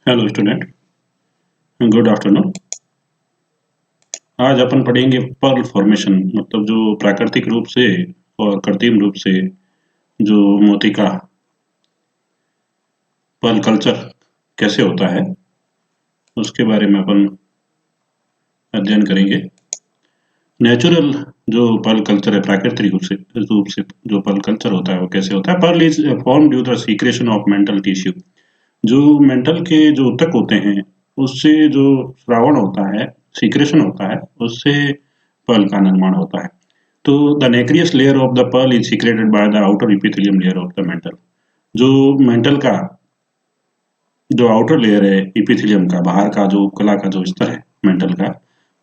Hello student, good afternoon. आज अपन पढ़ेंगे Perl formation, मतलब जो प्राकृतिक रूप से और कृत्रिम रूप से जो मोती का पर्ल कल्चर कैसे होता है उसके बारे में अपन अध्ययन करेंगे। नेचुरल जो पर्ल कल्चर है, प्राकृतिक रूप से जो पर्ल कल्चर होता है वो कैसे होता है। Pearl is form due the secretion of mantle tissue. जो मेंटल के जो ऊतक होते हैं उससे जो श्रावण होता है, सीक्रेशन होता है, उससे पर्ल का निर्माण होता है। तो the nacreous layer of the pearl is secreted by the outer epithelium layer of the mantle. जो मेंटल का जो आउटर लेयर है इपिथेलियम का, बाहर का जो उपकला का जो स्तर है मेंटल का,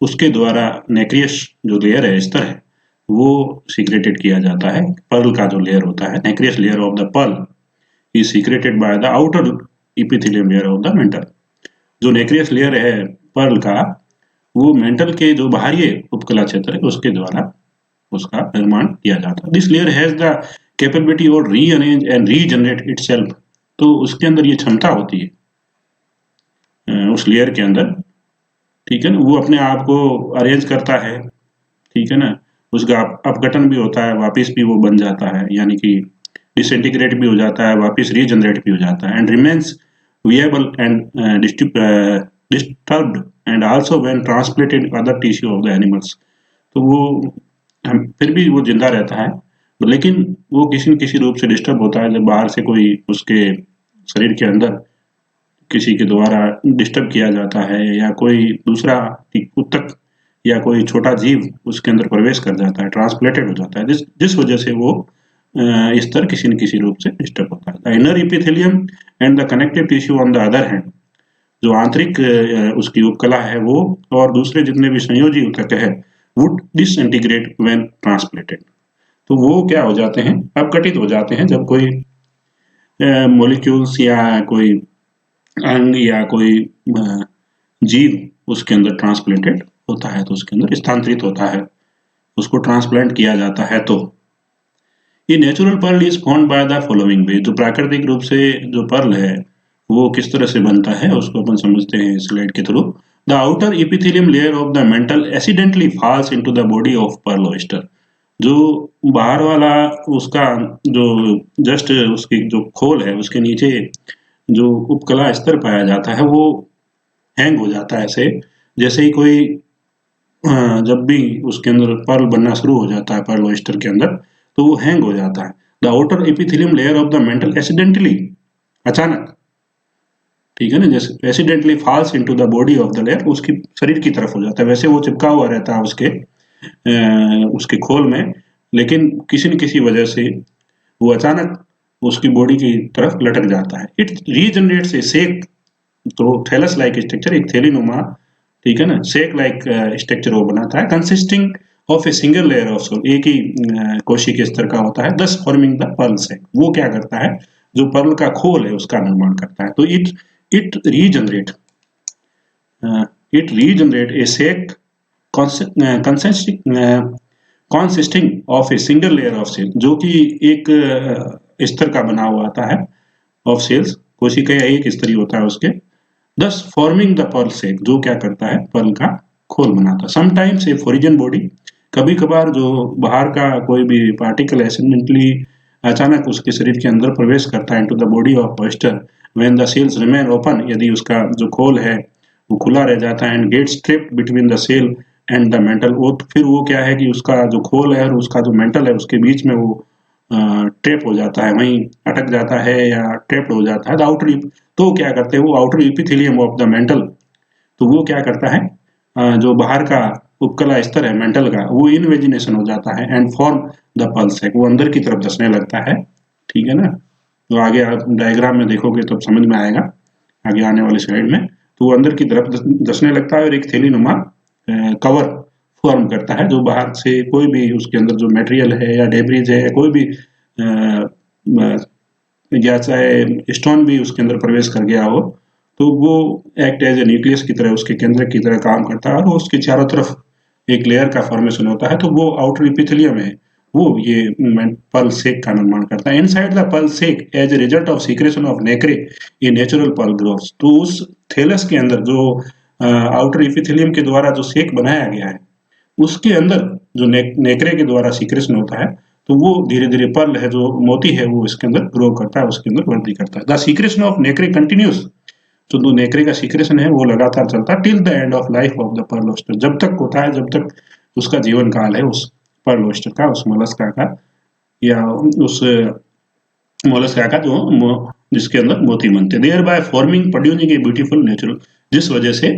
उसके द्वारा नेक्रियस जो लेयर है, स्तर है, वो सीक्रेटेड किया जाता है। पर्ल का जो लेयर होता है, nacreous layer of the pearl is secreted by the outer epithelium layer of the mantle. जो नेक्रियस लेयर है पर्ल का, वो मेंटल के जो बाहरी उपकला क्षेत्र है उसके द्वारा उसका निर्माण किया जाता है। This layer has the capability और रीअरेंज एंड रीजनरेट इटसेल्फ। तो उसके अंदर ये क्षमता होती है, उस लेयर के अंदर, ठीक है ना, वो अपने आप को अरेंज करता है, ठीक है ना, उसका अपघटन भी होता है, वापस भी वो बन जाता है, यानी कि डिसइंटीग्रेट भी हो जाता है, वापस रीजनरेट भी हो जाता है, and remains viable and disturbed and also when transplanted other tissue of the animals. तो वो फिर भी वो जिंदा रहता है, लेकिन वो किसी न किसी रूप से डिस्टर्ब होता है जब बाहर से कोई उसके शरीर के अंदर किसी के द्वारा डिस्टर्ब किया जाता है, या कोई दूसरा ऊतक या कोई छोटा जीव उसके अंदर प्रवेश कर जाता है, ट्रांसप्लेटेड हो जाता है, जिस जिस वजह से वो स्तर किसी न किसी रूप से डिस्टर्ब होता है। The inner epithelium and the connective tissue on the other hand, जो आंतरिक उसकी उपकला है वो और दूसरे जितने भी संयोजी ऊतक है, वुड डिसइंटीग्रेट व्हेन ट्रांसप्लेटेड। तो वो क्या हो जाते हैं, अपघटित हो जाते हैं जब कोई मॉलिक्यूल्स या कोई अंग या कोई जीव उसके अंदर ट्रांसप्लेंटेड होता है, तो उसके अंदर स्थानांतरित होता है, उसको ट्रांसप्लांट किया जाता है। तो ये natural pearl is formed by the following way. जो प्राकृतिक रूप से जो पर्ल है वो किस तरह से बनता है उसको अपन समझते हैं स्लाइड के through. The outer epithelium layer of the mental accidentally falls into the body of pearl oyster. जो बाहर वाला उसका जो जस्ट उसकी जो खोल है उसके नीचे जो उपकला स्तर पाया जाता है वो हैंग हो जाता है, ऐसे जैसे ही कोई जब भी उसके अंदर पर्ल बनना शुरू हो जाता है पर्ल ऑयस्टर के अंदर, तो वो हैंग हो जाता है। The outer epithelium layer of the mental accidentally, अचानक, ठीक है ना, जैसे accidentally falls into the body of the layer, उसकी शरीर की तरफ हो जाता है, वैसे वो चिपका हुआ रहता है उसके खोल में, लेकिन किसी न किसी वजह से वो अचानक उसकी बॉडी की तरफ लटक जाता है। इट रीजनरेट्स ए सेक, तो थैलस लाइक स्ट्रक्चर, एक थैलीनुमा, ठीक है ना, सेक लाइक स्ट्रक्चर वो बनाता है, consisting of a single layer of cell, एक ही कोशी के स्तर का होता है, दस फॉर्मिंग द पर्ल सेक। वो क्या करता है, जो पर्ल का खोल है उसका निर्माण करता है। तो it it regenerate it regenerate a sac consisting of a single layer of cell, जो कि एक स्तर का बना हुआ आता है, ऑफ सेल्स, कोशिका एक स्तरीय होता है उसके, thus forming the pearl sac, जो क्या करता है, पर्ल का खोल बनाता है। समटाइम्स ए फॉरिजन बॉडी, कभी कभार जो बाहर का कोई भी पार्टिकल एक्सीडेंटली अचानक उसके शरीर के अंदर प्रवेश करता है into the body of oyster, when the shells remain open, यदि उसका जो खोल है वो खुला रह जाता है, and gets trapped between the shell and the mantle, वो फिर वो क्या है कि उसका जो खोल है और उसका जो मेंटल है उसके बीच में वो ट्रैप हो जाता है, वहीं अटक जाता है या ट्रैप्ड हो जाता है। द आउटर, तो क्या करते हैं वो outer epithelium of the mental, तो वो क्या करता है, जो बाहर का उपकला स्तर है मेंटल का, वो इनवेजिनेशन हो जाता है and form the pearl sac, वो अंदर की तरफ धंसने लगता है, ठीक है ना। तो आगे आप डायग्राम में देखोगे तो समझ में आएगा आगे आने वाले स्लाइड में। तो वो अंदर की तरफ धंसने लगता है और एक थैलीनुमा कवर फॉर्म करता है, जो बाहर से कोई भी उसके अंदर जो मटेरियल है या डेब्रिज है या कोई भी या चाहे स्टोन भी उसके अंदर प्रवेश कर गया हो, तो वो एक्ट एज ए न्यूक्लियस की तरह, उसके केंद्र की तरह काम करता है और उसके चारों तरफ एक लेयर का फॉर्मेशन होता है। तो वो आउटर इपिथेलियम है वो ये पर्ल सेक का निर्माण करता है। Inside the pearl sac as a result of secretion of nacre ये नेचुरल पर्ल ग्रोव्स। तो उस थैलस के अंदर जो आउटर एपिथेलियम के द्वारा जो सेक बनाया गया है उसके अंदर जो नेक्रे के द्वारा सीक्रेशन होता है तो वो धीरे धीरे पर्ल है जो मोती है वो इसके अंदर ग्रो करता है, उसके अंदर वृद्धि करता है। The secretion of nacre continues. तो जो नेक्रे का सीक्रेशन है वो लगातार चलता है till the end of life of the pearl oyster, जब तक होता है जब तक उसका जीवन काल है उस पर्ल ऑयस्टर का, उस मोलस्का का, या उस मोलस्का का जो जिसके अंदर मोती बनते हैं। Thereby forming producing a beautiful natural, जिस वजह से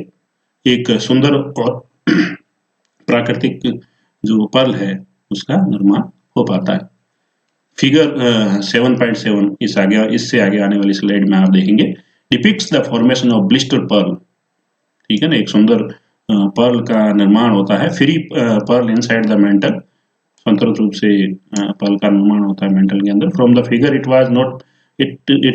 एक सुंदर और प्राकृतिक जो पर्ल है उसका निर्माण हो पाता है। फिगर 7.7 इससे आगे आने वाली स्लाइड में आप देखेंगे depicts the formation of blister pearl. ठीक है ना, एक सुंदर पर्ल का निर्माण होता है। Free pearl inside the mantle, स्वतंत्र रूप से पर्ल का निर्माण होता है मेंटल के अंदर। From the figure it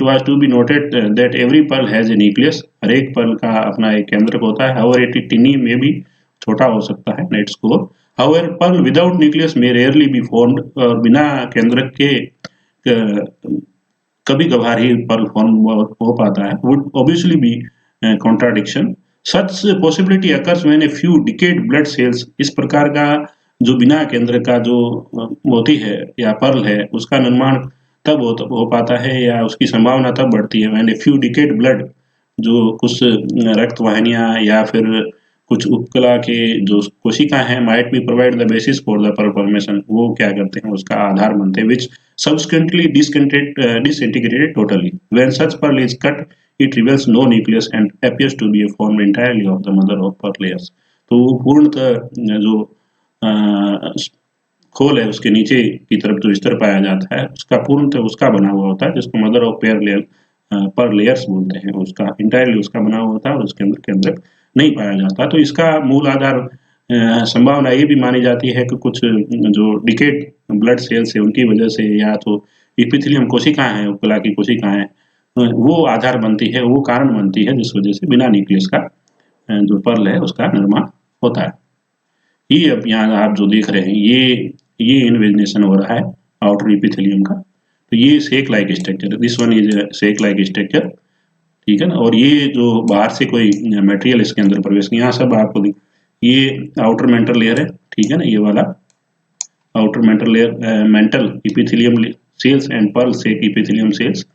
was to be noted that every pearl has a nucleus, हर एक पर्ल का अपना एक केंद्रक होता है। हाउएवर इट टिनी में भी छोटा हो सकता है net score. However pearl without nucleus में रेयरली बी फॉर्म्ड, और बिना केंद्रक के कभी कभार ही पर्ल फॉर्म हो पाता है। Would obviously be contradiction, such possibility occurs when a few decayed blood cells. इस प्रकार का जो बिना केंद्र का जो मोती है या पर्ल है उसका निर्माण तब हो पाता है या उसकी संभावना तब बढ़ती है when a few decayed blood, जो कुछ रक्त वाहिनियां या फिर कुछ उपकला के जो कोशिका हैं might be provide the basis for the pearl formation, वो क्या करते हैं उसका आधार बनते हैं। विच subsequently disintegrated totally. When such pearl is cut, it reveals no nucleus and appears to be formed entirely of the mother of pearl layers. तो पूर्णतः जो खोल है उसके नीचे की तरफ जो स्तर पाया जाता है उसका पूर्णतः उसका बना हुआ होता है, जिसको मदर ऑफ पर्ल लेयर्स बोलते हैं। उसका इंटायरली उसका बना हुआ होता है और उसके अंदर केंद्रक नहीं पाया जाता। तो इसका मूल आधार संभावना ये भी मानी जाती है कि कुछ जो डिकेड ब्लड सेल्स है उनकी वजह से, या तो एपिथेलियम कोशिकाएं हैं, उपकला की कोशिकाएं, वो आधार बनती है, वो कारण बनती है जिस वजह से बिना न्यूक्लियस का जो पर्ल है उसका निर्माण होता है। ये अब यहाँ आप जो देख रहे हैं ये इन्वेजिनेशन हो रहा है आउटर एपिथेलियम का। तो ये shake like structure, this one is shake like structure, ठीक है ना। और ये जो बाहर से कोई मटेरियल इसके अंदर प्रवेश, यहाँ सब आपको ये आउटर मेंटल लेयर है, ठीक है ना, ये वाला outer mantle layer, mantle epithelium cells and pearl sac epithelium cells.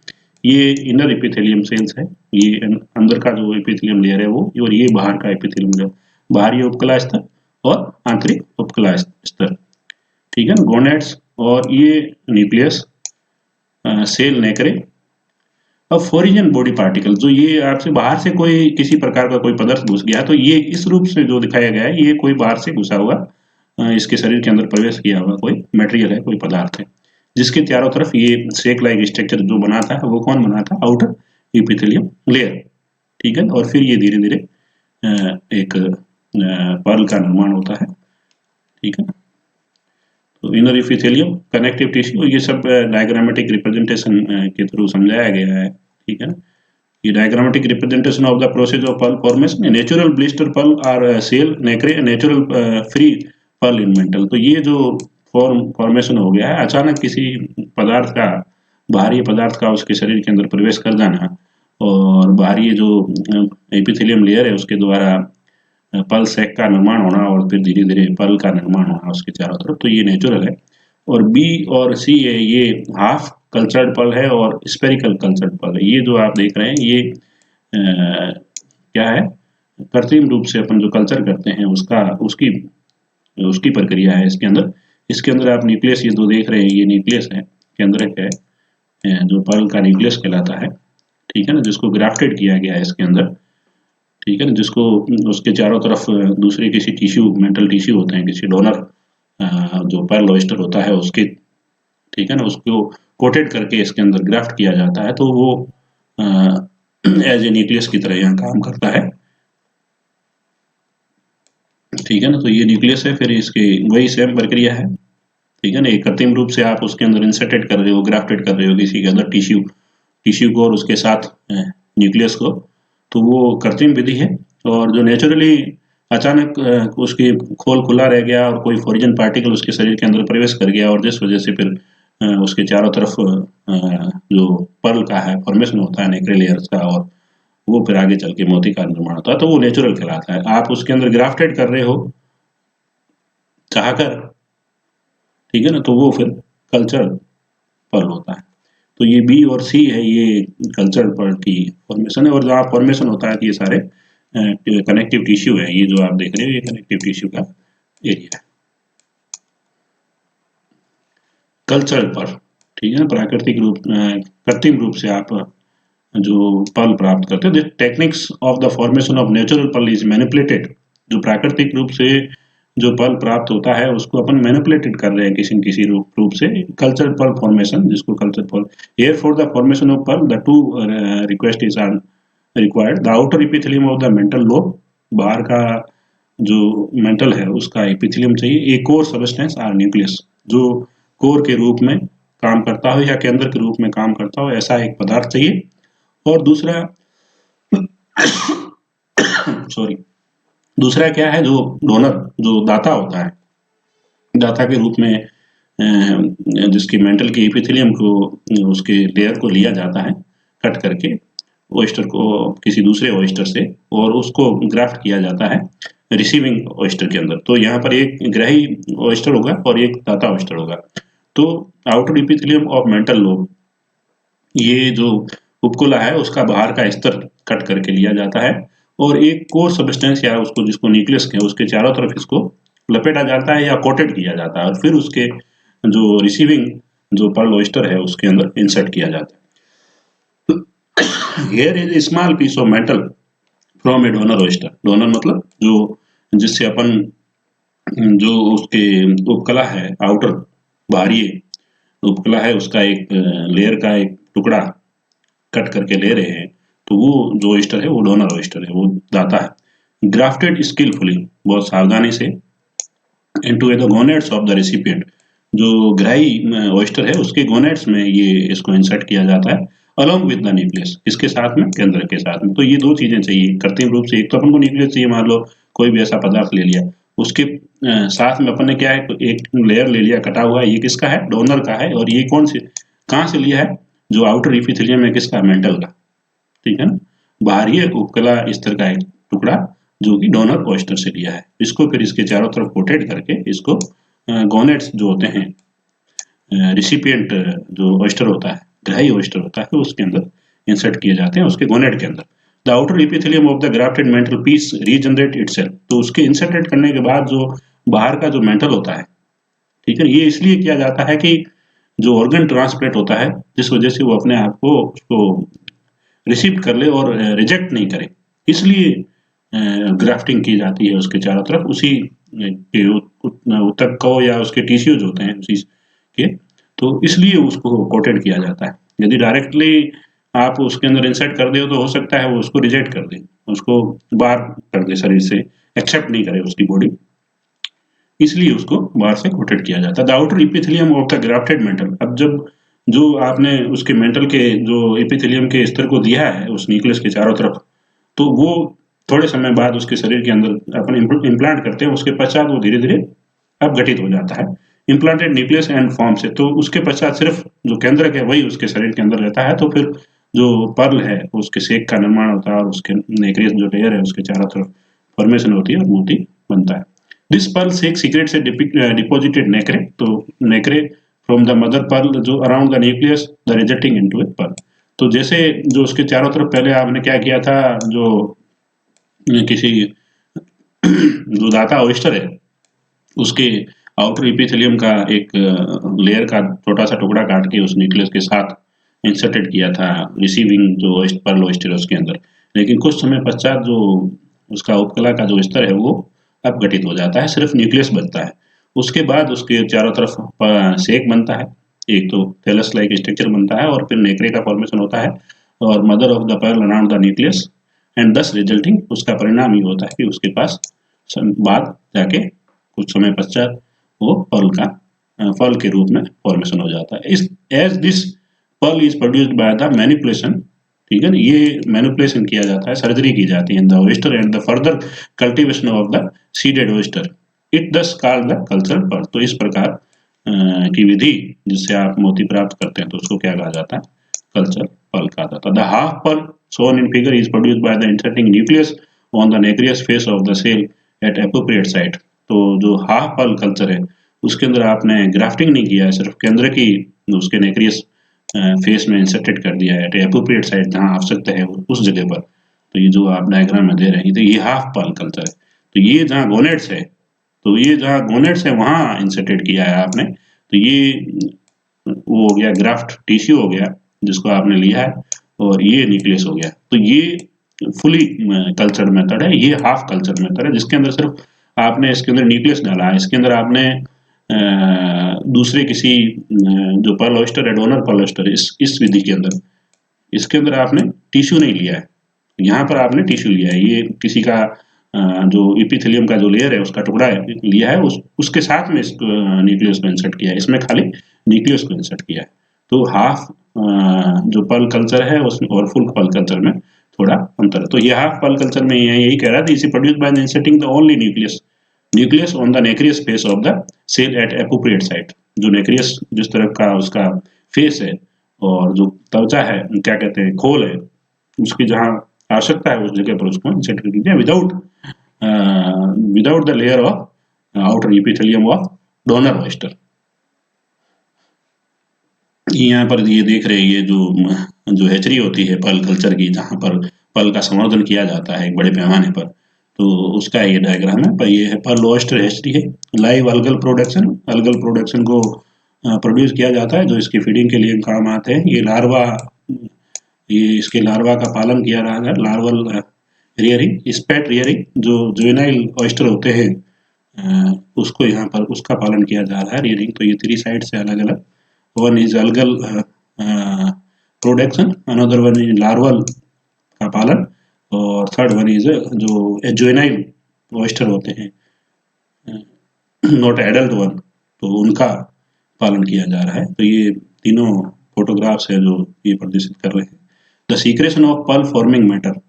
ये इनर एपिथेलियम सेल्स है, ये अंदर का जो एपिथेलियम लेयर है वो, और ये बाहर का एपिथेलियम लेयर, बाहरी उपकला स्तर और आंतरिक उपकला स्तर, ठीक है ना, गोनेड्स, और ये न्यूक्लियस, सेल नेक्रे। अब फॉरिन बॉडी पार्टिकल, जो ये आपसे बाहर से कोई किसी प्रकार का कोई पदार्थ घुस गया, तो ये इस रूप से जो दिखाया गया है ये कोई बाहर से घुसा हुआ इसके शरीर के अंदर प्रवेश किया हुआ कोई मटेरियल है, कोई पदार्थ है, जिसके चारों तरफ ये शेक लाइक स्ट्रक्चर जो बनाता है वो कौन बनाता है, आउटर एपिथेलियम लेयर, ठीक है। और फिर ये धीरे धीरे एक पर्ल का निर्माण होता है, ठीक है। तो इनर एपिथेलियम, कनेक्टिव टिश्यू, ये सब डायग्रामेटिक रिप्रेजेंटेशन के थ्रू समझाया गया है, ठीक है। ये diagrammatic representation of the process of pearl formation, natural blister pearl are cell nacre, natural free pearl in mantle. तो ये जो फॉर्मेशन हो गया है अचानक किसी पदार्थ का, बाहरी पदार्थ का उसके शरीर के अंदर प्रवेश कर जाना, और बाहरी जो एपिथेलियम लेयर है उसके द्वारा पर्ल सेक का निर्माण होना, और फिर धीरे धीरे पर्ल का निर्माण होना उसके चारों तरफ, तो ये नेचुरल है। और बी और सी है, ये हाफ कल्चर्ड पर्ल है और स्पेरिकल कल्चर्ड पर्ल है। ये जो आप देख रहे हैं ये क्या है, कृत्रिम रूप से अपन जो कल्चर करते हैं उसकी प्रक्रिया है इसके अंदर। इसके अंदर आप न्यूक्लियस ये जो देख रहे हैं ये न्यूक्लियस है, केंद्रक है, जो पर्ल का न्यूक्लियस कहलाता है, ठीक है ना, जिसको ग्राफ्टेड किया गया है इसके अंदर, ठीक है ना, जिसको उसके चारों तरफ दूसरे किसी टिश्यू, मेंटल टिश्यू होते हैं, किसी डोनर जो पर्ल ऑयस्टर होता है उसके, ठीक है ना, उसको कोटेड करके इसके अंदर ग्राफ्ट किया जाता है, तो वो एज ए न्यूक्लियस की तरह यहाँ काम करता है, ठीक है ना। तो ये न्यूक्लियस है, फिर इसकी वही सेम प्रक्रिया है, ठीक है ना। एक कृत्रिम रूप से आप उसके अंदर इंसर्टेड कर रहे हो, ग्राफ्टेड कर रहे हो किसी के अंदर टिश्यू को और उसके साथ न्यूक्लियस को, तो वो कृत्रिम विधि है। और जो नेचुरली अचानक उसकी खोल खुला रह गया और कोई फॉरिन पार्टिकल उसके शरीर के अंदर प्रवेश कर गया, और जिस वजह से फिर उसके चारों तरफ जो पर्ल का है फॉर्मेशन होता है नेक्रे लेयर्स का, और वो फिर आगे चल के मोती का निर्माण होता है, तो वो नेचुरल कहलाता है। आप उसके अंदर ग्राफ्टेड कर रहे हो चाहकर, ठीक है ना, तो वो फिर कल्चर्ड पर्ल होता है। तो ये बी और सी है, ये कल्चर्ड पर्ल की फॉर्मेशन है। और जहाँ फॉर्मेशन होता है, ये सारे कनेक्टिव टिश्यू है, ये जो आप देख रहे हो ये कनेक्टिव टिश्यू का एरिया है। कल्चर्ड पर्ल, ठीक है ना, प्राकृतिक रूप कृत्रिम रूप से आप जो पर्ल प्राप्त करते हैं। Techniques of the formation of natural pearl is manipulated. जो प्राकृतिक रूप से जो पर्ल प्राप्त होता है उसको अपन मैनिपुलेटेड कर रहे हैं किसी न किसी रूप से, कल्चर पर्ल फॉर्मेशन, जिसको culture pearl. Here for the formation of pearl the two request is are required. The outer epithelium of the mantle lobe, बाहर का जो मेंटल है उसका एपिथेलियम चाहिए। A core substance or nucleus, जो core के रूप में काम करता हो या केंद्र के रूप में काम करता हो, ऐसा एक पदार्थ चाहिए। और दूसरा सॉरी, दूसरा क्या है, जो डोनर, जो दाता होता है, दाता के रूप में जिसकी मेंटल के एपिथेलियम को, उसके लेयर को लिया जाता है कट करके ओयस्टर को किसी दूसरे ओयस्टर से, और उसको ग्राफ्ट किया जाता है रिसीविंग ओयस्टर के अंदर। तो यहाँ पर एक ग्राही ओयस्टर होगा और एक दाता ओयस्टर होगा। तो outer epithelium of mental lobe, ये जो उपकुला है उसका बाहर का स्तर कट करके लिया जाता है, और एक कोर सब्सटेंस या उसको जिसको न्यूक्लियस कहें उसके चारों तरफ इसको लपेटा जाता है या कोटेड किया जाता है, और फिर उसके जो रिसीविंग जो पर्ल ओयस्टर है उसके अंदर इंसर्ट किया जाता है। Here is small piece of mantle from a donor oyster. Donor मतलब जो जिससे अपन जो उसके उपकला है, आउटर बाहरी उपकला है, उसका एक लेयर का एक टुकड़ा कट करके ले रहे हैं, तो वो जो ओयस्टर है वो डोनर ओयस्टर है, वो दाता है। ग्राफ्टेड स्किलफुली, बहुत सावधानी से, into the gonads of the recipient, जो ग्राही ओयस्टर है उसके गोनेट्स में ये इसको इंसर्ट किया जाता है, अलोंग विद द न्यूक्लियस, इसके साथ में, केंद्र के साथ में। तो ये दो चीजें चाहिए कृत्रिम रूप से। एक तो अपन को न्यूक्लियस चाहिए, मान लो कोई भी ऐसा पदार्थ ले लिया, उसके साथ में अपन ने क्या है, एक लेयर ले लिया कटा हुआ, ये किसका है, डोनर का है, और ये कौन से कहाँ से लिया है, जो आउटर एपिथेलियम है किसका, मेंटल का, ठीक है ना, बाहरी उपकला स्तर का एक टुकड़ा जो कि डोनर ओयस्टर से लिया है। इसको फिर इसके चारों तरफ कोटेड करके इसको गोनेट्स जो होते हैं, रिसिपिएंट जो ओयस्टर होता है, ग्राही ओयस्टर होता है, उसके अंदर इंसर्ट किए जाते हैं, उसके गोनेट के अंदर। The outer epithelium of the grafted mental peace regenerate itself. तो उसके इंसर्टेड करने के बाद जो बाहर का जो मेंटल होता है, ठीक है, ये इसलिए किया जाता है कि जो ऑर्गन ट्रांसप्लेट होता है, जिस वजह से वो अपने आप को उसको रिसीव कर ले और रिजेक्ट नहीं करे, इसलिए ग्राफ्टिंग की जाती है उसके चारों तरफ, उसी के ऊतक को या उसके टिश्यूज होते हैं उसी के, तो इसलिए उसको कोटेड किया जाता है। यदि डायरेक्टली आप उसके अंदर इंसर्ट कर दे तो हो सकता है वो उसको रिजेक्ट कर दे, उसको बाहर कर दे शरीर से, एक्सेप्ट नहीं करे उसकी बॉडी, इसलिए उसको बाहर से कोटेड किया जाता है। The outer epithelium of the grafted mental, अब जब जो आपने उसके मेंटल के जो एपिथेलियम के स्तर को दिया है उस न्यूक्लियस के चारों तरफ, तो वो थोड़े समय बाद उसके शरीर के अंदर अपन इम्प्लांट करते हैं, उसके पश्चात वो धीरे धीरे अपघटित हो जाता है इम्प्लांटेड न्यूक्लियस एंड फॉर्म से। तो उसके पश्चात सिर्फ जो केंद्रक है वही उसके शरीर के अंदर रहता है, तो फिर जो पर्ल है उसके शेक का निर्माण होता है, और उसके नेक्रियस जो लेयर है उसके चारों तरफ फॉर्मेशन होती है और मोती बनता है। This pearl sac secretes deposited nacre, तो nacre from the mother pearl जो around the nucleus the resulting into a pearl. तो जैसे जो उसके चारों तरफ पहले आपने क्या किया था, जो किसी जो दाता ओयस्टर है उसके आउटर एपिथेलियम का एक लेयर का छोटा सा टुकड़ा काट के उस न्यूक्लियस के साथ इंसर्टेड किया था रिसीविंग जो पर्ल ओयस्टर है उसके अंदर, लेकिन कुछ समय पश्चात जो उसका उपकला का जो स्तर है वो अपघटित हो जाता है, सिर्फ न्यूक्लियस बनता है। उसके बाद उसके चारों तरफ शेक बनता है, एक तो थैलस लाइक स्ट्रक्चर बनता है, और फिर नेक्रे का फॉर्मेशन होता है, और mother of the pearl around the nucleus, and thus resulting, उसका परिणाम ये होता है कि उसके पास बाद जाके कुछ समय पश्चात वो पर्ल का पर्ल के रूप में फॉर्मेशन हो जाता है। इस as this pearl is produced by the manipulation ठीक है ना, ये मैनिपुलेशन किया जाता है, सर्जरी की जाती है in the oyster and the further cultivation of the seeded oyster, it दस कॉल्ड द कल्चर पर्ल। तो इस प्रकार की विधि जिससे आप मोती प्राप्त करते हैं तो उसको क्या कहा जाता है, कल्चर पर्ल कहा जाता है। The half pearl shown in figure is produced by the inserting nucleus on the nacreous face of the cell at appropriate site। तो जो हाफ पर्ल कल्चर है उसके अंदर आपने ग्राफ्टिंग नहीं किया है, सिर्फ केंद्र की उसके नेक्रियस फेस में इंसर्टेड कर दिया है एट एप्रोप्रिएट साइट, जहाँ आवश्यकता है उस जगह पर। तो ये जो आप डायग्राम में दे रहे हैं तो ये हाफ पर्ल कल्चर है। तो ये जहाँ गोनेट्स है, तो ये जहाँ गोनेट्स है वहाँ इंसर्टेड किया है आपने। तो ये वो हो गया ग्राफ्ट टिश्यू हो गया जिसको आपने लिया है, और ये न्यूक्लियस हो गया। तो ये फुली कल्चर्ड मेथड है, ये हाफ कल्चर्ड मेथड है जिसके अंदर सिर्फ आपने इसके अंदर न्यूक्लियस डाला है, इसके अंदर आपने दूसरे किसी जो पर्ल ऑयस्टर है, डोनर पर्ल ऑयस्टर, इस विधि के अंदर इसके अंदर आपने टिश्यू नहीं लिया है, यहाँ पर आपने टिश्यू लिया है। ये किसी का जो इपिथेलियम का जो लेयर है उसका टुकड़ा लिया है, उसके साथ में इस न्यूक्लियस को इंसर्ट किया है, इसमें खाली न्यूक्लियस को इंसर्ट किया है। तो हाफ जो पर्ल कल्चर है उसमें और फुल पर्ल कल्चर में थोड़ा अंतर है। तो ये हाफ पर्ल कल्चर में यही कह रहा था, इसी produced by inserting the only nucleus on the nacreous face of the shell at appropriate site. जो नेक्रियस जिस तरह का उसका फेस है और जो त्वचा है, क्या कहते हैं, खोल है, उसकी जहाँ आवश्यकता है उस जगह पर उसको इंसर्ट कर दीजिए without the layer of outer epithelium of donor oyster. यहाँ पर ये देख रहे हैं, ये जो हैचरी होती है पर्ल कल्चर की, जहाँ पर पर्ल का संवर्धन किया जाता है एक बड़े पैमाने पर, तो उसका ये डायग्राम है। पर ये है पर्ल ऑयस्टर हैचरी है। लाइव अलगल प्रोडक्शन को प्रोड्यूस किया जाता है जो इसकी फीडिंग के लिए काम आते हैं। ये इसके लार्वा का पालन किया रहा है, लार्वल रियरिंग, स्पेट रियरिंग, जो जुवेनाइल ऑयस्टर होते हैं उसको यहाँ पर उसका पालन किया जा रहा है, रियरिंग। तो ये 3 साइड से अलग अलग, one is algal production, another one is larval का पालन, और थर्ड वन इज जो जुवेनाइल ऑयस्टर होते हैं, नॉट एडल्ट वन, तो उनका पालन किया जा रहा है। तो ये तीनों फोटोग्राफ्स है जो ये प्रदर्शित कर रहे हैं। The secretion of pearl forming matter,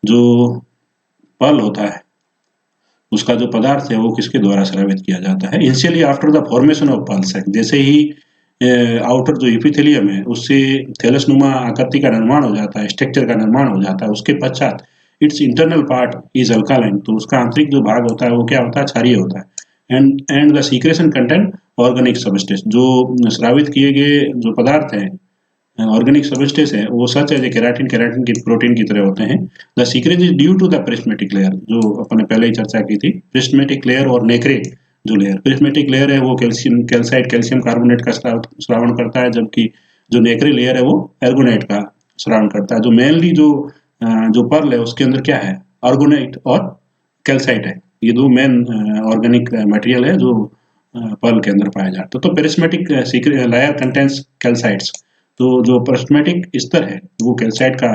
जो पर्ल होता है उसका जो पदार्थ है वो किसके द्वारा स्रावित किया जाता है। Initially after the formation of pearl sac, जैसे ही आउटर जो इपिथेलियम है उससे थैलसनुमा आकृति का निर्माण हो जाता है, स्ट्रक्चर का निर्माण हो जाता है, उसके पश्चात it's internal part is alkaline, तो उसका आंतरिक जो भाग होता है वो क्या होता है, क्षारीय होता है। And the secretion content organic substance, जो स्रावित किए गए जो पदार्थ हैं ऑर्गेनिक सबस्टेंस है वो सच है केराटिन की प्रोटीन की तरह होते हैं। The secret is due to the prismatic layer, जो अपने पहले ही चर्चा की थी, प्रिस्मेटिक लेयर और नेक्रे जो लेयर। प्रिस्मेटिक लेयर है वो कैल्शियम कार्बोनेट का श्रावण करता है, जबकि जो नेक्रे लेयर है वो एर्गोनाइट का श्रावण करता है। जो मेनली जो पर्ल है उसके अंदर क्या है, आर्गोनाइट और कैल्साइट है, ये दो मेन ऑर्गेनिक मटेरियल है जो पर्ल के अंदर पाया जाता है। तो पेरिस्मेटिक लेयर कंटेंस कैल्साइट्स, तो जो प्रिस्मेटिक स्तर है वो कैल्साइट का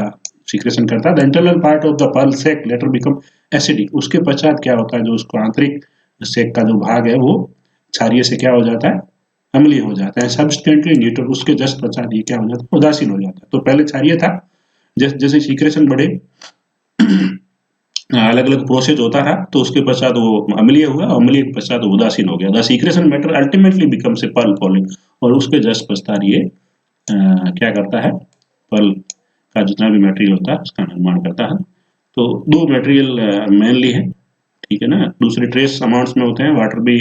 सीक्रेशन करता है। The internal part of the pearl sac later become acidic, उसके पश्चात क्या होता है, जो उसको आंतरिक सैक का जो भाग है वो क्षारीय से क्या हो जाता है, अम्लीय हो जाता है। सब्सिक्वेंटली न्यूट्रल, उसके जस्ट पश्चात ये क्या हो जाता है, उदासीन हो जाता है। तो पहले क्षारीय था, जैसे सीक्रेशन बढ़े अलग अलग प्रोसेस होता रहा तो उसके पश्चात वो अम्लीय हुआ, अम्लीय के पश्चात वो उदासीन हो गया। The secretion matter ultimately becomes a pearl पॉलिन, और उसके जस्ट पश्चात ये क्या करता है, पर्ल का जितना भी मटेरियल होता है उसका निर्माण करता है। तो दो मटेरियल मेनली है, ठीक है ना, दूसरे ट्रेस अमाउंट्स में होते हैं, वाटर भी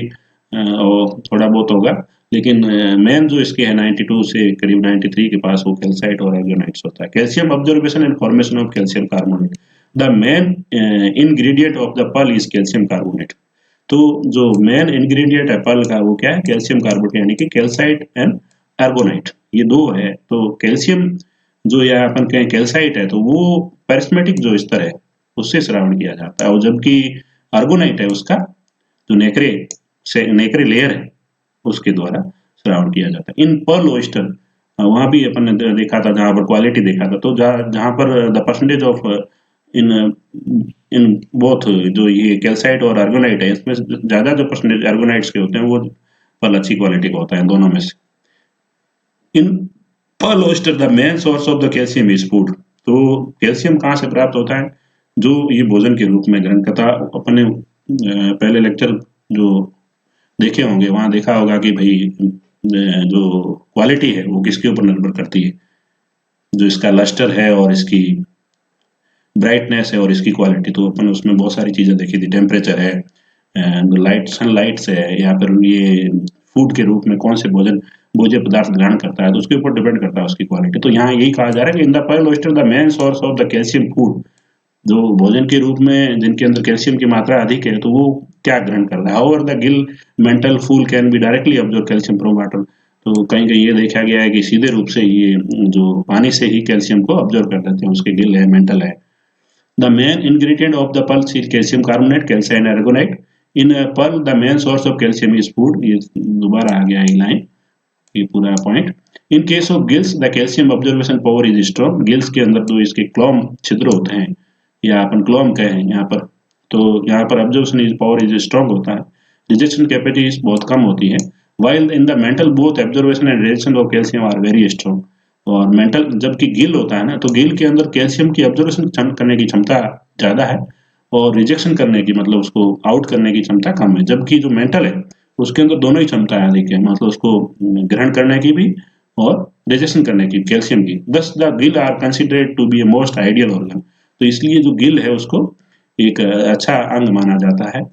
और थोड़ा बहुत होगा, लेकिन मेन जो इसके है 92 से करीब 93 के पास वो कैल्साइट और एर्गोनाइट्स होता है। Calcium observation and formation of calcium carbonate, the main ingredient of the pearl is calcium carbonate. तो जो मेन इंग्रेडिएंट है पर्ल का वो क्या है, कैल्शियम कार्बोनेट, यानी कि कैल्साइट एंड एर्गोनाइट, ये दो है। तो कैल्शियम जो या अपन कहें कैल्साइट है तो वो पेरिस्मेटिक जो स्तर है उससे श्रावण किया जाता है, और जबकि आर्गोनाइट है उसका जो नेक्रे लेयर है उसके द्वारा श्रावण किया जाता है। इन पर्ल ऑयस्टर, वहां भी अपन ने देखा था, जहां पर क्वालिटी देखा था, तो जहां पर the percentage of in both जो ये कैल्साइट और आर्गोनाइट है, इसमें ज्यादा जो परसेंटेज आर्गोनाइट्स के होते हैं वो पर्ल अच्छी क्वालिटी का होता है दोनों में से। In pearl oyster the main source of the calcium is food, तो कैल्शियम कहाँ से प्राप्त होता है? जो ये भोजन के रूप में ग्रहण करता, अपने पहले लेक्चर जो देखे होंगे वहाँ देखा होगा कि भाई जो क्वालिटी है वो किसके ऊपर निर्भर करती है, जो इसका लस्टर है और इसकी ब्राइटनेस है और इसकी क्वालिटी। तो अपन उसमें बहुत सारी चीज़ें देखी थी, टेम्परेचर है, लाइट सनलाइट से है, या फिर ये फूड के रूप में कौन से भोज्य पदार्थ ग्रहण करता है, तो उसके ऊपर डिपेंड करता है उसकी क्वालिटी। तो यहाँ यही कहा जा रहा है कि in the pearl oyster the main source of the calcium food, जो भोजन के रूप में जिनके अंदर कैल्शियम की मात्रा अधिक है, तो वो क्या ग्रहण कर रहा है। However the gill mantle full can be directly observe calcium from water. तो कहीं कहीं ये देखा गया है कि सीधे रूप से ये जो पानी से ही कैल्शियम को ऑब्जर्व कर लेते हैं, उसके गिल है, मेंटल है। The main ingredient of the pulse is calcium carbonate, calcine aragonite. In a pearl, the main source of calcium is food. ये दोबारा आ गया ये लाइन, ये पूरा point. In case of gills the calcium observation power is strong. Gills के अंदर जो इसके क्लोम छिद्र होते हैं, या अपन क्लोम कहें यहाँ पर, तो यहाँ पर observation is power is strong होता है, रिजेक्शन कैपेसिटी बहुत कम होती है। While in the mantle both observation and rejection of calcium are very strong. और मेंटल जबकि गिल होता है ना, तो गिल के अंदर कैल्शियम की ऑब्जर्वेशन करने की क्षमता ज़्यादा है और रिजेक्शन करने की, मतलब उसको आउट करने की क्षमता कम है। जबकि जो मेंटल है उसके अंदर दोनों ही क्षमताएं अधिक है, मतलब उसको ग्रहण करने की भी और रिजेक्शन करने की कैल्शियम की। Thus the gill are considered to be a most ideal organ. तो इसलिए जो गिल है उसको एक अच्छा अंग माना जाता है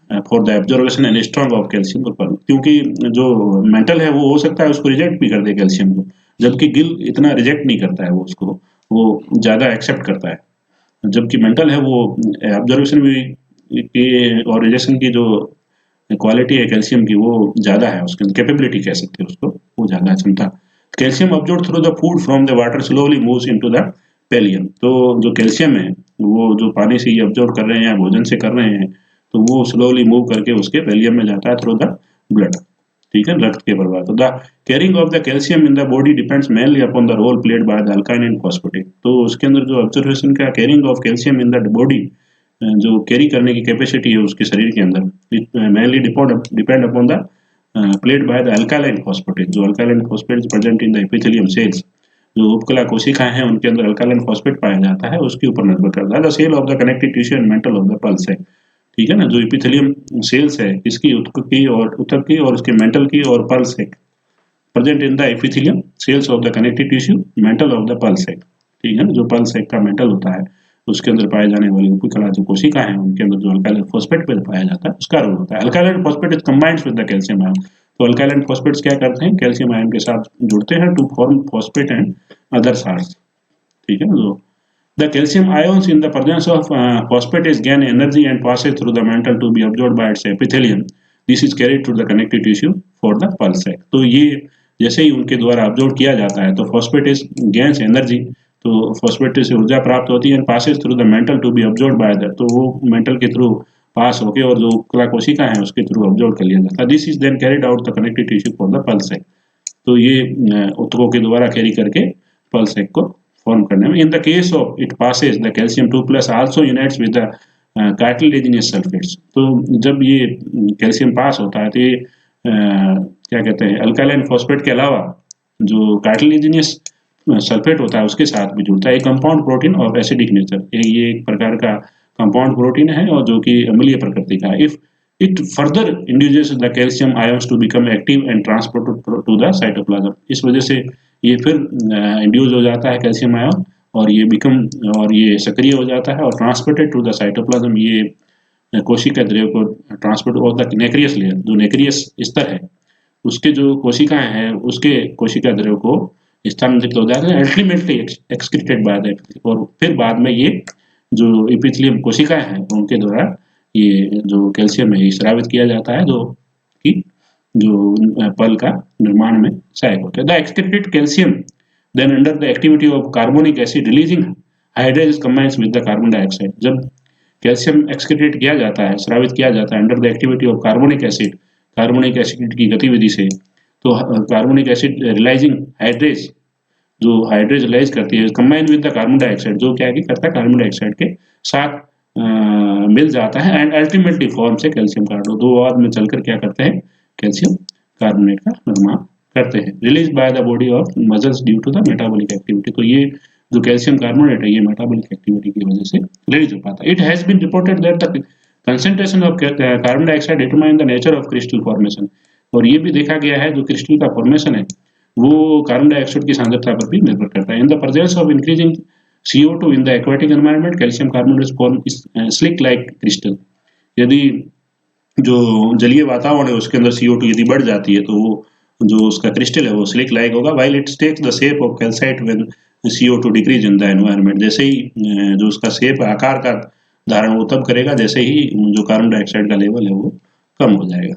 for the observation and strong of calcium, क्योंकि जो मेंटल है वो हो सकता है उसको रिजेक्ट भी कर दे कैल्शियम को, जबकि गिल इतना रिजेक्ट नहीं करता है, वो उसको वो ज़्यादा एक्सेप्ट करता है। जबकि मेंटल है वो ऑब्जर्वेशन भी की और रिजेक्शन की जो क्वालिटी है कैल्शियम की वो ज़्यादा है, उसके कैपेबिलिटी कह सकते हैं उसको, वो ज़्यादा क्षमता। Calcium observe through the food from the water slowly moves into the pallium. तो जो कैल्शियम है वो जो पानी से ये ऑब्जर्व कर रहे हैं या भोजन से कर रहे हैं, तो वो स्लोली मूव करके उसके पैलियम में जाता है थ्रू द ब्लड, ठीक है, रक्त के प्रवाह। तो the carrying of the calcium in the body depends mainly upon the role played by the अल्काइन एंड फॉस्फेटिक। तो उसके अंदर जो ऑब्जर्वेशन का carrying of calcium in the body, जो कैरी करने की कैपेसिटी है उसके शरीर के अंदर, mainly depend upon the played by the alkaline phosphate. जो alkaline phosphate present in the epithelium cells, जो उपकला कोशिकाएं हैं उनके अंदर अल्कालाइन फॉस्फेट पाया जाता है, उसके ऊपर निर्भर करता है। The cell of the connective tissue and mantle of the pearls है, ठीक है ना। जो एपिथेलियम सेल्स है इसकी उत्तक की और उसके मेंटल की और पल्स है, present in the epithelium sales of the connective tissue, mental of the pearls है, ठीक है ना। जो पल्स का मेंटल होता है उसके अंदर पाए जाने वाली उपकला जो कोशिका है उनके अंदर जो अल्कालाइन फॉस्फेट पे पाया जाता है उसका रोल होता है। Alkaline phosphate is combined with the calcium ion. तो अल्कालाइन फॉस्फेट्स क्या करते हैं, कैल्शियम आयन के साथ जुड़ते हैं to form phosphate and other salts, ठीक है ना। तो the calcium ions in the presence of phosphate is gain energy and passes through the mantle to be absorbed by its epithelium. This is carried to the connective tissue for the pulse sac. तो ये जैसे ही उनके द्वारा absorb किया जाता है तो phosphate is gains energy, तो फॉस्फेट से ऊर्जा प्राप्त होती है, passes through the mantle to be absorb by the, तो वो मेंटल के थ्रू पास होके और जो उपकला कोशिका है उसके थ्रू अब्जॉर्ब कर लिया जाता है। This is then carried out the connective tissue for the pulse sac। तो ये ऊतकों के द्वारा कैरी करके पल्स sac को फॉर्म करने में। In the case of it passes the calcium 2+ also unites with the cartilaginous sulphates. तो जब ये कैल्शियम पास होता है तो ये क्या कहते हैं, अल्कालाइन फॉस्फेट के अलावा जो कार्टिलेजिनस सल्फेट होता है उसके साथ भी जुड़ता है। कंपाउंड प्रोटीन और एसिडिक नेचर, ये एक प्रकार का कंपाउंड प्रोटीन है और जो कि अम्लीय प्रकृति का है। If it further induces the calcium ions to become active and transported to the cytoplasm. इस वजह से ये फिर इंड्यूस हो जाता है कैल्शियम आयन और ये ये सक्रिय हो जाता है और ट्रांसपोर्टेड टू द साइटोप्लाज्म। ये कोशिका द्रव्य को ट्रांसपोर्ट और द नेक्रियस लेयर, जो नेक्रियस स्तर है उसके जो कोशिकाएं हैं उसके कोशिका द्रव्य को स्थानांतरित हो जाते हैं, अल्टीमेटली एक्सक्रीटेड बाय द, और फिर बाद में ये जो एपिथेलियम कोशिकाएं हैं उनके द्वारा ये जो कैल्शियम है स्रावित किया जाता है, जो कि जो पल का निर्माण में सहायक होता है। The excreted calcium then under the activity of carbonic acid releasing hydrogen combines with the carbon dioxide. जब कैल्शियम एक्सक्रीटेट किया जाता है, स्रावित किया जाता है under the activity of carbonic acid की गतिविधि से, तो कार्बोनिक एसिड रिलाइजिंग हाइड्रेज, जो हाइड्रेज रिलाइज करती है combine with the carbon dioxide, जो क्या करता है कार्बन डाइऑक्साइड के साथ मिल जाता है एंड अल्टीमेटली फॉर्म से कैल्शियम कार्बोनेट, दो बाद में चलकर क्या करते हैं कैल्शियम कार्बोनेट का निर्माण करते हैं। Release by the body of muscles due to the metabolic activity. तो ये जो कैल्शियम कार्बोनेट है ये मेटाबॉलिक एक्टिविटी की वजह से रिलीज हो पाता है। It has been reported that the concentration of carbon dioxide determine the nature of crystal formation, और ये भी देखा गया है जो क्रिस्टल का फॉर्मेशन है वो कार्बन डाइऑक्साइड की सांद्रता पर भी निर्भर करता है। इन the presence of increasing CO2 in the aquatic environment, calcium carbonate form is slick like crystal. यदि जो जलीय वातावरण है उसके अंदर CO2 यदि बढ़ जाती है तो वो जो उसका क्रिस्टल है वो स्लिक लाइक होगा, while it takes the shape of calcite when CO2 decrease in the environment. जैसे ही जो उसका शेप आकार का धारण वो तब करेगा जैसे ही जो कार्बन डाइऑक्साइड का लेवल है वो कम हो जाएगा।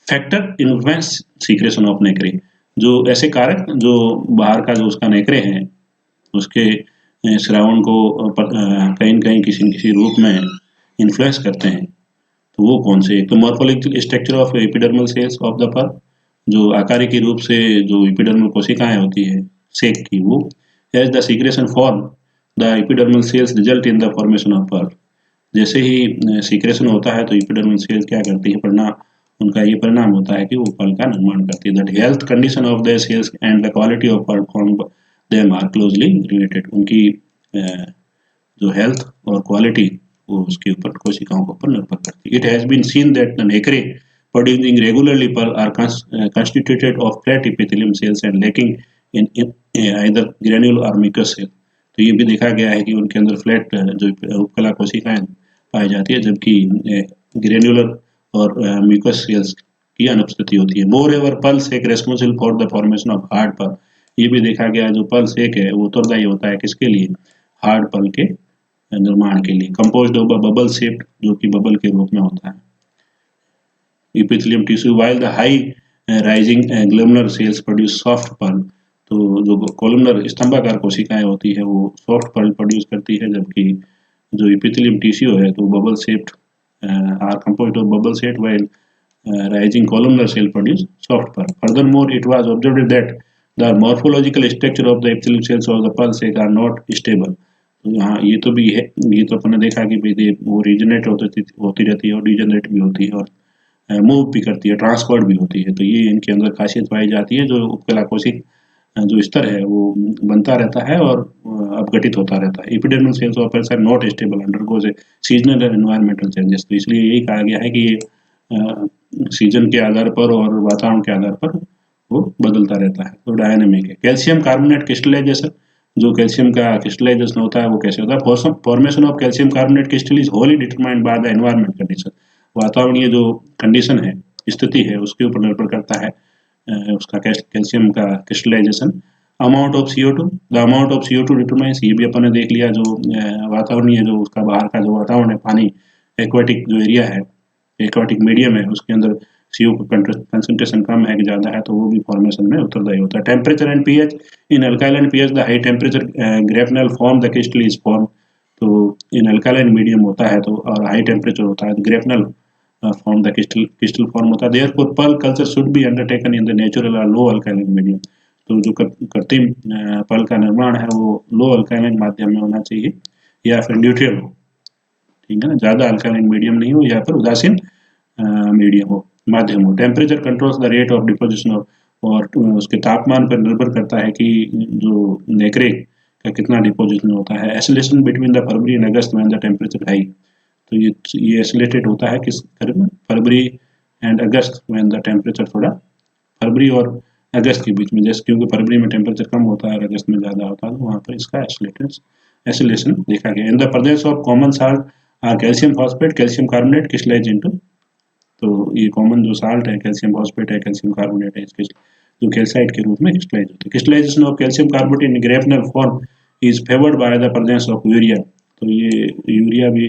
फैक्टर इन्फ्लुएंस सीक्रेशन ऑफ नेक्रे, जो ऐसे कारक जो बाहर का जो उसका नेक्रे है उसके श्रावण को कहीं न कहीं किसी न किसी रूप में इन्फ्लुएंस करते हैं, तो वो कौन से? एक तो morphological structure of epidermal cells of the pearl, जो आकारिकी रूप से जो एपिडर्मल कोशिकाएं होती है सेक की, वो as the secretion form the epidermal cells result in the formation of pearl. जैसे ही सीक्रेशन होता है तो एपिडर्मल सेल्स क्या करती है, परिणाम उनका ये परिणाम होता है कि वो पर्ल का निर्माण करती है। That health condition of the cells and the quality of pearl form them are closely related. उनकी जो हेल्थ और क्वालिटी वो उसके ऊपर कोशिकाओं के ऊपर निर्भर करती है। It has been seen that the nacre producing regularly pearl are constituted of flat epithelium cells and lacking in either granule or mucous cell। तो ये भी देखा गया है कि उनके अंदर फ्लैट जो उपकला कोशिकाएं पाई जाती है जबकि ग्रेन्युलर और म्यूकस सेल्स की अनुपस्थिति होती है। Moreover pearl sac responsible for the formation of hard pearl, ये भी देखा गया जो पर्ल सेक है वो उत्तरदायी होता है किसके लिए? हार्ड पर्ल के निर्माण के लिए। कंपोज्ड ऑफ बबल शेप्ड, जो कि बबल के रूप में होता है, epithelium tissue, while the high rising columnar cells produce soft pearl। तो जो कोलमनर स्तंभाकार कोशिकाएं होती है वो सॉफ्ट पर्ल प्रोड्यूस करती है, जबकि जो एपिथेलियम टिश्यू है तो bubble shaped are composed of bubble shaped while rising columnar cell produce soft pearl। Furthermore, it was observed that the morphological structure of the epithelial cells of the pearl sac are not stable। तो यहाँ ये तो भी है, ये तो अपन ने देखा कि वो रीजनरेट होती रहती है और डिजनरेट भी होती है और मूव भी करती है, ट्रांसफर्ड भी होती है। तो ये इनके अंदर खासियत पाई जाती है, जो उपकला कोशिक जो स्तर है वो बनता रहता है और अपघटित होता रहता है। Epidermal cells of pearl are not stable undergoes a seasonal and environmental changes. तो इसलिए यही कहा गया है कि ये सीजन के आधार पर और वातावरण के आधार पर वो बदलता रहता है, तो डायनेमिक है। कैल्शियम कार्बोनेट क्रिस्टलाइजेशन, जो कैल्शियम का क्रिस्टलाइजेशन होता है वो कैसे होता है? Formation of calcium carbonate crystal is Holi determined by the environment condition. वातावरणीय जो कंडीशन है, स्थिति है, उसके ऊपर निर्भर करता है उसका कैल्शियम का crystallization. Amount of CO2, the amount of CO2 determines, ये भी अपन ने देख लिया, जो वातावरणीय जो उसका बाहर का जो वातावरण है, पानी एक्वाटिक जो एरिया है, एक्वाटिक मीडियम है, उसके अंदर CO का कंसंट्रेशन कम है कि ज़्यादा है, तो वो भी फॉर्मेशन में उत्तरदायी होता है। Temperature and pH, in alkaline pH the high temperature granular form the crystal is form. तो इन अल्काइलाइन मीडियम होता है तो और हाई टेम्परेचर होता है तो ग्रेपनल form the crystal form होता है। therefore pearl culture should be undertaken in the natural or low alkaline medium। तो जो कृत्रिम पर्ल का निर्माण है वो लो अल्कालाइन माध्यम में होना चाहिए या फिर न्यूट्रल हो, ठीक है ना, ज़्यादा अल्कालाइन मीडियम नहीं हो या फिर उदासीन मीडियम हो, माध्यम हो। Temperature controls the rate of deposition of, और उसके तापमान पर निर्भर करता है कि जो नेक्रे का कितना डिपोजिशन होता है। Oscillation between the February and August when the temperature high, तो ये एसिलेटेड होता है किस में? February and August when the temperature थोड़ा फरवरी और अगस्त के बीच में, जैसे क्योंकि फरवरी में टेम्परेचर कम होता है और अगस्त में ज़्यादा होता है, तो वहाँ पर इसका एसिलेशन देखा गया। In the presence of common salt calcium phosphate, calcium carbonate crystallize into, तो ये कॉमन जो साल्ट है कैल्शियम फॉस्फेट है, कैल्शियम कार्बोनेट है, इसके जो कैल्साइड के रूप में क्रिस्टलाइज होते हैं। Crystallization of calcium carbonate in granular form is favoured by the presence of urea. तो ये यूरिया भी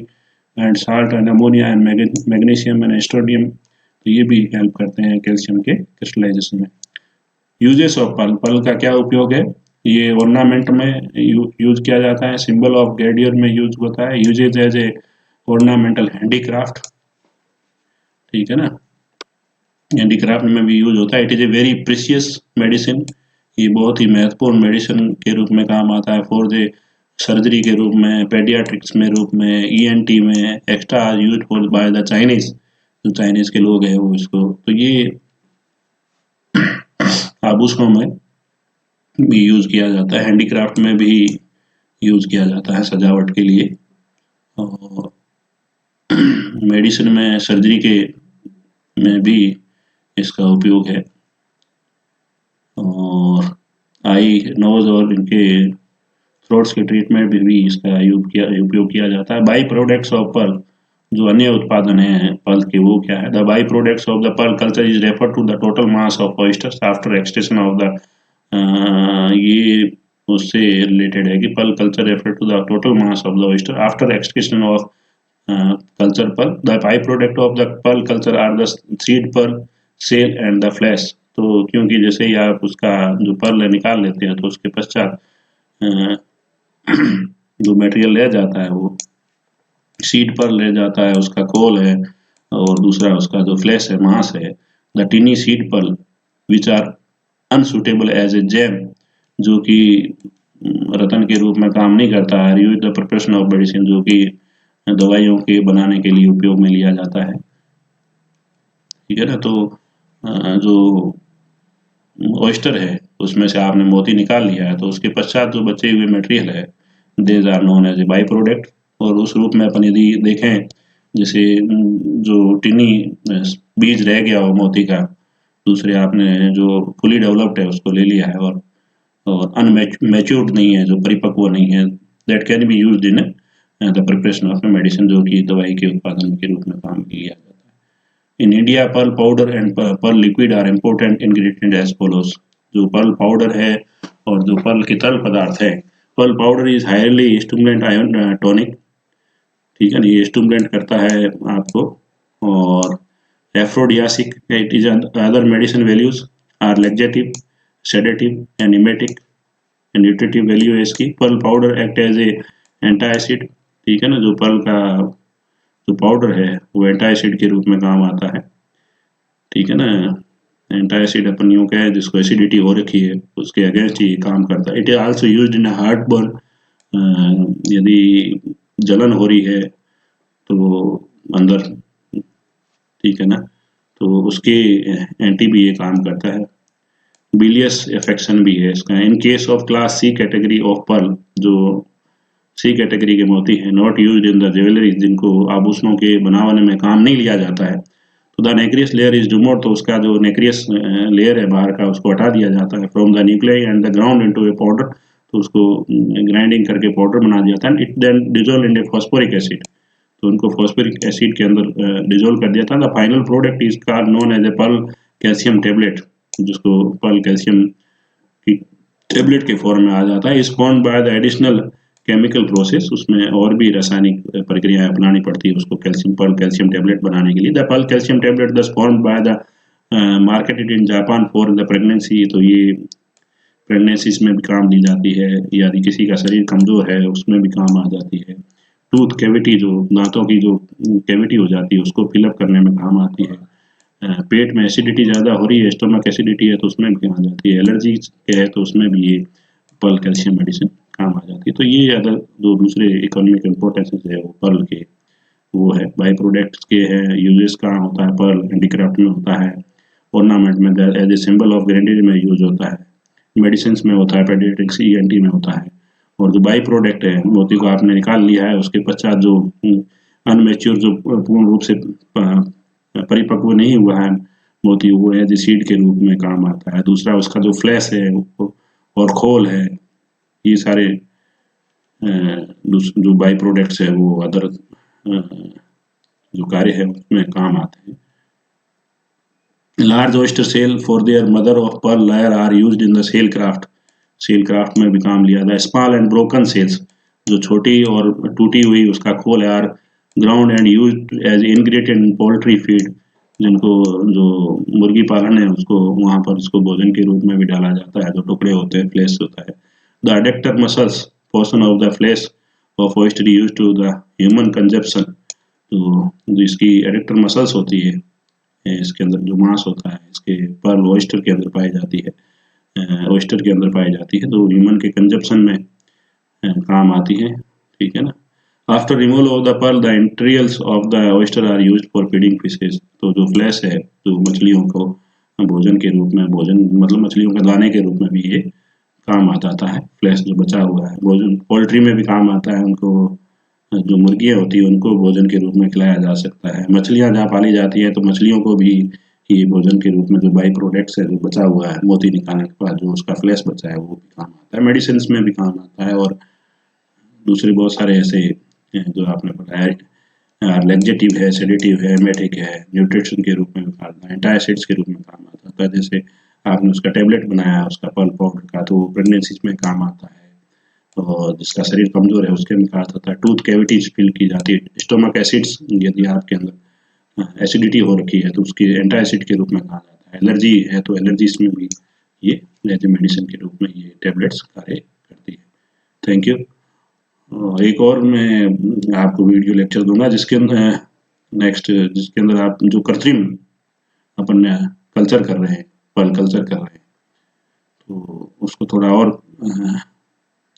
and salt and ammonia and magnesium and strontium, तो ये भी हेल्प करते हैं कैल्शियम के क्रिस्टलाइजेशन में। यूजेस ऑफ पर्ल, पर्ल का क्या उपयोग है? ये ऑर्नामेंट में यूज किया जाता है, सिंबल ऑफ गैडियर में यूज होता है, usages as a ornamental handicraft, ठीक है ना, हैंडीक्राफ्ट में भी यूज होता है। It is a very precious medicine, ये बहुत ही महत्वपूर्ण मेडिसिन के रूप में काम आता है। फॉर द सर्जरी के रूप में, पेडियाट्रिक्स में रूप में, ENT में, extra use for by the Chinese, जो चाइनीज के लोग हैं वो इसको, तो ये आभूषणों में भी यूज किया जाता है, हैंडीक्राफ्ट में भी यूज किया जाता है सजावट के लिए, और मेडिसिन में, सर्जरी के में भी इसका उपयोग है, और आई, नोज और इनके थ्रोट्स के ट्रीटमेंट में भी इसका उपयोग किया जाता है। बाई प्रोडक्ट्स ऑफ पर्ल, जो अन्य उत्पादन है पर्ल के, वो क्या है? The by products of the pearl culture is refer to the total mass of oysters after extraction of the, ये उससे रिलेटेड है कि pearl culture refer to the total mass of the oyster after extraction of culture pearl. The by product of the pearl culture are the seed pearl, shell and the flesh. तो क्योंकि जैसे ही आप उसका जो Perl निकाल लेते हैं तो उसके पश्चात जो मटेरियल रह जाता है वो सीड पर ले जाता है, उसका खोल है, और दूसरा उसका जो फ्लैश है, मांस है। The tiny seed pearl which are unsuitable as a gem, जो कि रतन के रूप में काम नहीं करता है। Use the preparation of medicine, जो कि दवाइयों के बनाने के लिए उपयोग में लिया जाता है, ठीक है ना। तो जो ऑयस्टर है उसमें से आपने मोती निकाल लिया है, तो उसके पश्चात जो बचे हुए मटेरियल है, these are known as a by product. और उस रूप में अपन यदि देखें, जैसे जो टिनी बीज रह गया हो मोती का, दूसरे आपने जो फुली डेवलप्ड है उसको ले लिया है, और अनमेच्योर्ड नहीं है, जो परिपक्व नहीं है, that can be used in the preparation of medicine, जो कि दवाई के उत्पादन के रूप में काम किया जाता है। In India pearl powder and pearl liquid are important ingredient as follows. जो पर्ल पाउडर है और जो पर्ल की तरल पदार्थ है, pearl powder is highly stimulant and tonic, ठीक है ना, ये स्टिमुलेंट करता है आपको, और aphrodisiac, it is other medicine values are laxative, sedative and emetic, nutritive value है इसकी। Pearl powder act as a antacid, ठीक है ना, जो पर्ल का जो पाउडर है वो एंटासिड के रूप में काम आता है, ठीक है ना। एंटासिड अपन यूं कहें जिसको एसिडिटी हो रखी है उसके अगेंस्ट ही काम करता है। It is also used in heart burn, यदि जलन हो रही है तो अंदर, ठीक है ना, तो उसके एंटी भी ये काम करता है। बिलियस इफेक्शन भी है इसका। In case of class C category of pearl, जो सी कैटेगरी के मोती हैं, not used in the jewellery, जिनको आभूषणों के बनाने में काम नहीं लिया जाता है, तो the nacreous layer is removed, तो उसका जो नेक्रियस लेयर है बाहर का उसको हटा दिया जाता है। From the nuclei and the ground into a powder, तो उसको ग्राइंडिंग करके पाउडर बना दिया जाता है। It then dissolve in a phosphoric acid, तो उनको फॉस्फोरिक एसिड के अंदर डिजोल्व कर दिया था। The final product is called known as a pearl calcium tablet, जिसको पर्ल कैल्शियम की टेबलेट के फॉर्म में आ जाता है। Is formed by the additional chemical process, उसमें और भी रासायनिक प्रक्रियाएं अपनानी पड़ती है उसको कैल्शियम पर्ल कैल्शियम टेबलेट बनाने के लिए। The pearl calcium tablet this formed by the marketed in Japan for the pregnancy, तो ये प्रेगनेंसीज में भी काम ली जाती है, यदि किसी का शरीर कमजोर है उसमें भी काम आ जाती है। टूथ कैविटी, जो दांतों की जो कैविटी हो जाती है उसको फिलअप करने में काम आती है। पेट में एसिडिटी ज़्यादा हो रही है, स्टोमक एसिडिटी है तो उसमें भी काम आ जाती है। एलर्जी है तो उसमें भी ये पर्ल कैल्शियम मेडिसिन काम आ जाती है। तो ये अगर जो दूसरे इकोनॉमिक इम्पोर्टेंसेस है वो पर्ल के वो है। बाई प्रोडक्ट्स के हैं, यूजेस कहाँ होता है, पर्ल हैंडीक्राफ्ट में होता है, ऑर्नामेंट में एज ए सिंबल ऑफ ग्रेंडरी में यूज होता है, मेडिसिन में होता है, पेडियाट्रिक्स ईएनटी में होता है। और जो बाई प्रोडक्ट है, मोती को आपने निकाल लिया है, उसके पश्चात जो अनमेच्योर, जो पूर्ण रूप से परिपक्व नहीं हुआ है मोती, वो है सीड के रूप में काम आता है। दूसरा उसका जो फ्लैश है और खोल है, ये सारे जो बाई प्रोडक्ट्स है वो अदर जो कार्य है उसमें काम आते हैं। Large oyster shell for their mother of pearl layer are used in the shell craft, shell craft में भी काम लिया था। स्मॉल एंड ब्रोकन सेल्स, जो छोटी और टूटी हुई उसका खोल है, are ground and used as ingredient in poultry feed, जिनको जो मुर्गी पालन है उसको वहाँ पर उसको भोजन के रूप में भी डाला जाता है, जो टुकड़े होते हैं, फ्लेश होता है। The adductor muscles portion of the flesh of oyster used to the human consumption, तो जो इसकी एडेक्टर मसल्स होती है, इसके अंदर जो मांस होता है, इसके पर्ल ऑयस्टर के अंदर पाई जाती है, ऑयस्टर के अंदर पाई जाती है, तो ह्यूमन के कंजप्शन में काम आती है, ठीक है ना। After removal of the pearl the entrails of the oyster are used for feeding fishes, तो जो फ्लैश है जो मछलियों को भोजन के रूप में, भोजन मतलब मछलियों के दाने के रूप में भी ये काम आ जाता है। फ्लैश जो बचा हुआ है भोजन, पोल्ट्री में भी काम आता है, उनको जो मुर्गियाँ होती हैं उनको भोजन के रूप में खिलाया जा सकता है। मछलियाँ जहाँ पाली जाती हैं तो मछलियों को भी ये भोजन के रूप में जो बाई प्रोडक्ट्स है जो बचा हुआ है मोती निकालने के बाद जो उसका फ्लैश बचा है वो भी काम आता है। मेडिसिन में भी काम आता है और दूसरे बहुत सारे ऐसे जो आपने बताया लैक्सेटिव है, सेडेटिव है, एमेटिक है, न्यूट्रिशन के रूप में भी काम आता है, एंटासिड्स के रूप में काम आता है। जैसे आपने उसका टैबलेट बनाया उसका पल्प पाउडर का, तो वो प्रेगनेंसीज में काम आता है, और जिसका शरीर कमजोर है उसके में काम आता है। टूथ कैविटीज फिल की जाती है, स्टोमक एसिड्स यदि आपके अंदर एसिडिटी हो रखी है तो उसकी एंटासिड के रूप में कहा जाता है। एलर्जी है तो एलर्जीज में भी ये एज ए मेडिसिन के रूप में ये टैबलेट्स कार्य करती है। Thank you. एक और मैं आपको वीडियो लेक्चर दूंगा जिसके अंदर नेक्स्ट जिसके अंदर आप जो कृत्रिम अपन कल्चर कर रहे हैं, पर्ल कल्चर कर रहे हैं, तो उसको थोड़ा और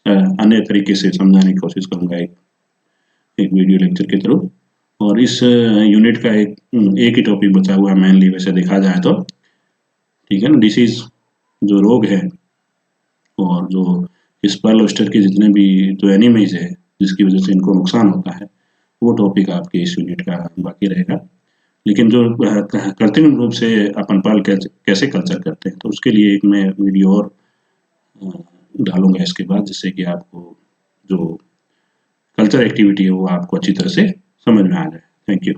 अन्य तरीके से समझाने की कोशिश करूंगा एक वीडियो लेक्चर के थ्रू। और इस यूनिट का एक ही टॉपिक बचा हुआ है मेनली, वैसे देखा जाए तो, ठीक है ना। डिसीज जो रोग है और जो इस पर्ल ऑयस्टर के जितने भी जो एनिमीज है जिसकी वजह से इनको नुकसान होता है, वो टॉपिक आपके इस यूनिट का बाकी रहेगा। लेकिन जो कृत्रिम रूप से अपन पर्ल कैसे कल्चर करते हैं तो उसके लिए एक मैं वीडियो और डालूंगा इसके बाद, जिससे कि आपको जो कल्चर एक्टिविटी है वो आपको अच्छी तरह से समझ में आ जाए। Thank you.